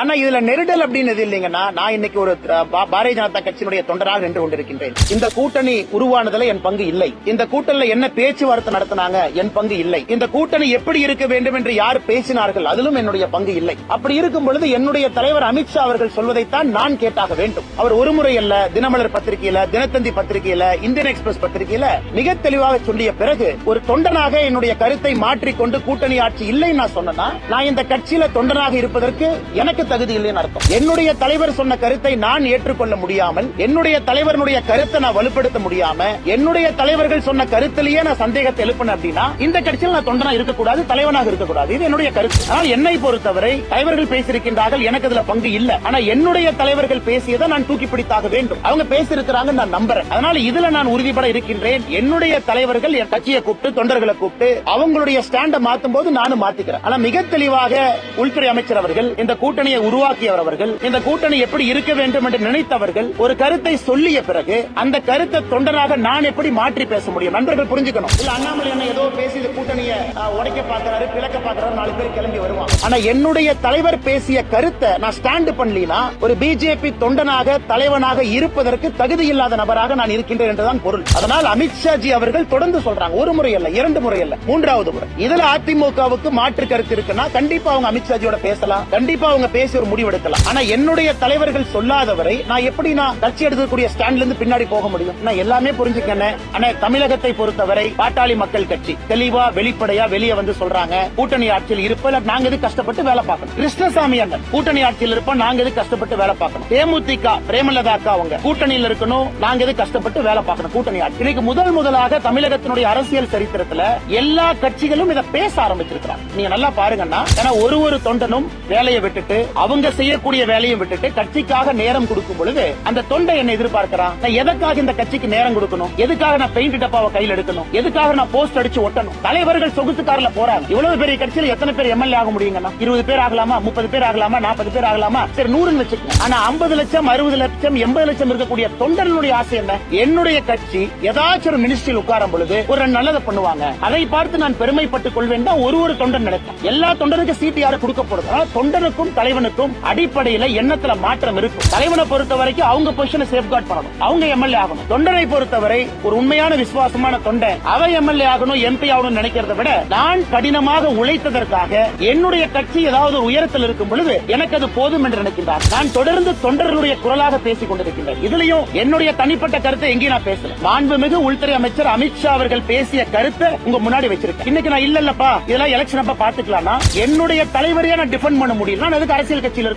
ஆனா இதுல நெருடல் அப்படின்னு எது இல்லைங்கன்னா, நான் இன்னைக்கு ஒரு பாரதிய ஜனதா கட்சியினுடைய தொண்டராக நின்று கொண்டிருக்கின்றேன். இந்த கூட்டணி உருவானதுல என் பங்கு இல்லை. இந்த கூட்டணியில என்ன பேச்சுவார்த்தை நடத்தினாங்க, என் பங்கு இல்லை. இந்த கூட்டணி எப்படி இருக்க வேண்டும் என்று யார் பேசினார்கள், அதிலும் என்னுடைய பங்கு இல்லை. அப்படி இருக்கும் பொழுது என்னுடைய தலைவர் அமித்ஷா அவர்கள் சொல்வதைத்தான் நான் கேட்டாக வேண்டும். அவர் ஒரு முறை அல்ல, தினமலர் பத்திரிகையில, தினத்தந்தி பத்திரிகையில, இந்தியன் எக்ஸ்பிரஸ் பத்திரிகையில மிக தெளிவாக சொல்லிய பிறகு ஒரு தொண்டனாக என்னுடைய கருத்தை மாற்றிக்கொண்டு கூட்டணி ஆட்சி இல்லை நான் சொன்னா, நான் இந்த கட்சியில தொண்டனாக இருப்பதற்கு எனக்கு தகுதி இல்லைன்னு அர்த்தம். என்னுடைய தலைவர் சொன்ன கருத்தை நான் ஏற்றுக்கொள்ள முடியாமல், என்னுடைய தலைவருடைய கருத்தை நான் வலுப்படுத்த முடியாம, என்னுடைய தலைவர்கள் சொன்ன கருத்திலேயே நான் சந்தேகத்தை எழுப்பினேன் அப்படின்னா இந்த கட்சியில் நான் தொண்டனா இருக்கக்கூடாது, தலைவனாக இருக்கக்கூடாது. இது என்னுடைய கருத்து. ஆனால் என்னை பொறுத்தவரை தலைவர்கள் பேசியிருக்கின்றார்கள், எனக்கு அதுல பங்கு இல்ல. ஆனா என்னுடைய தலைவர்கள் பேசியதை நான் தூக்கி பிடித்தாக வேண்டும். அவங்க பேசியிருக்கிறாங்க, நான் நம்புறேன். அதனால இதுல நான் உறுதிப்பட இருக்கின்றேன். என்னுடைய தலைவர்கள் என் கட்சியை கூப்பிட்டு, தொண்டர்களை கூப்பிட்டு அவங்களுடைய ஸ்டாண்ட மாத்தும் போது நானும் மாத்திக்கிறேன். ஆனா மிக தெளிவாக உள்துறை அமைச்சர் அவர்கள், இந்த கூட்டணியை உருவாக்கியவர் அவர்கள், இந்த கூட்டணி எப்படி இருக்க வேண்டும் என்று நினைத்தவர்கள் ஒரு கருத்தை சொல்லிய பிறகு அந்த கருத்தை தொண்டராக நான் எப்படி மாற்றி பேச முடியும்? நண்பர்கள் புரிஞ்சுக்கணும். இல்ல அண்ணாமலை என்ன ஏதோ பேசி இந்த கூட்டணியை உடைக்க பார்க்கிறாரு, பிளக்க பார்க்கிறாரு, 4 பேர் கிளம்பி வருவாங்க. ஆனா என்னுடைய தலைவர் பேசிய கருத்தை நான் ஸ்டாண்ட் பண்ணலினா ஒரு பிஜேபி தொண்டனாக, தலைவனாக இருப்பதற்கு தகுதி இல்லாத நபராக நான் இருக்கின்றேன் என்றுதான் பொருள். அதனால் அமித்ஷா ஜி அவர்கள் தொடர்ந்து சொல்றாங்க, ஒரு முறை அல்ல, 2 முறை அல்ல, 3வது முறை. இதுல அதிமுகவுக்கு மாற்று கருத்து இருக்குன்னா கண்டிப்பா அவங்க அமித்ஷா ஜியோட பேசலாம், கண்டிப்பா அவங்க பேசி ஒரு முடிவு எடுக்கலாம். ஆனா என்னுடைய தலைவர்கள் சொல்லாதவரை நான் எப்படி நான் கட்சி எடுக்கக்கூடிய ஸ்டாண்ட்ல இருந்து பின்னாடி போக முடியும்? நான் எல்லாமே புரிஞ்சுக்கணும். ஆனா தமிழகத்தை பொறுத்தவரை பாட்டாளி மக்கள் கட்சி தெளிவா வெளிப்படையா வெளியே வந்து சொல்றாங்க, கூட்டணி ஆட்சியில் இருப்ப நாங்க எது கஷ்டப்பட்டு வேலை பார்க்கணும். கிருஷ்ணசாமி அண்ணன் கூட்டணி ஆட்சியில் இருப்போம், நாங்க எது கஷ்டப்பட்டு வேலை பார்க்கணும். தேமுதிக பிரேமலதா அக்கா அவங்க கூட்டணியில் இருக்கணும், நாங்க எது கஷ்டப்பட்டு வேலை பார்க்கணும். கூட்டணி ஆட்சி இன்னைக்கு முதலாக தமிழகத்தினுடைய அரசியல் சரித்திரத்துல எல்லா கட்சிகளும் இதை பேச ஆரம்பிச்சிருக்கிறாங்க. நீங்க நல்லா பாருங்கன்னா, ஒரு தொண்டனும் வேலையை விட்டுட்டு, அவங்க செய்யக்கூடிய வேலையை விட்டுட்டு கட்சிக்காக நேரம் கொடுக்கும் பொழுது அந்த தொண்டை என்ன எதிர்பார்க்கிறான்? நான் எதற்காக இந்த கட்சிக்கு நேரம் கொடுக்கணும்? எதுக்காக நான் பெயிண்ட் டப்பாவை கையில் எடுக்கணும்? எதுக்காக நான் போஸ்ட் அடிச்சு ஒட்டணும்? தலைவர்கள் சொகுசு கார்ல போறாங்க. இவ்வளவு பெரிய கட்சியில எத்தனை பேர் எம்எல்ஏ ஆக முடியுங்கன்னா? 20 பேர் ஆகலாமா, 30 பேர் ஆகலாமா, 40 பேர் ஆகலாமா? சரி 100 வச்சுக்கோங்க. ஆனா 50 லட்சம், 60 லட்சம், 80 லட்சம் இருக்கக்கூடிய தொண்டர்களுடைய ஆசை என்ன? என்னுடைய கட்சி ஏதாச்சும் ஒரு மினிஸ்ட்ரியில் உட்காரும் பொழுது ஒரு நல்லதை பண்ணுவாங்க, அதை பார்த்து நான் பெருமைப்பட்டுக் கொள்வேன் தான் ஒரு தொண்டன் நினைப்பேன். எல்லா தொண்டனுக்கு சீட்டு யாரும் கொடுக்க போறது? தொண்டனுக்கும் தலைவனுக்கும் அடிப்படையில எண்ணத்துல மாற்றம் இருக்கும். தலைவனை பொறுத்த வரைக்கும் அவங்க பொசிஷனை சேஃப்கார்ட் பண்ணணும், அவங்க எம்எல்ஏ ஆகணும். தொண்டனை பொறுத்தவரை ஒரு உண்மையான விசுவாசமான தொண்டன் அவ எம்எல்ஏ ஆகணும், எம்பி ஆகணும் நினைக்கிறத விட நான் கடினமாக உழைத்ததற்காக என்னுடைய கட்சி ஏதாவது ஒரு உயரத்தில் இருக்கும் பொழுது எனக்கு அது போதும் என்று நினைக்கின்றார். நான் தொடர்ந்து தொண்டர்களுடைய குரலாக பேசிக் கொண்டிருக்கின்றேன். இதுலயும் என்னுடைய தனிப்பட்ட கருத்தை எங்கேயும் நான் பேசல. மாண்புமிகு உள்துறை அமைச்சர் அமித்ஷா அவர்கள் பேசிய கருத்தை உங்க முன்னாடி வச்சிருக்கேன். இன்னைக்கு நான் இல்லப்பா இதெல்லாம் எலெக்ஷன் அப்ப பாத்துக்கலாம், என்னுடைய தலைவரையே நான் டிஃபெண்ட் பண்ண முடியல. நான் எதுக்கு அரசியல் கட்சியில்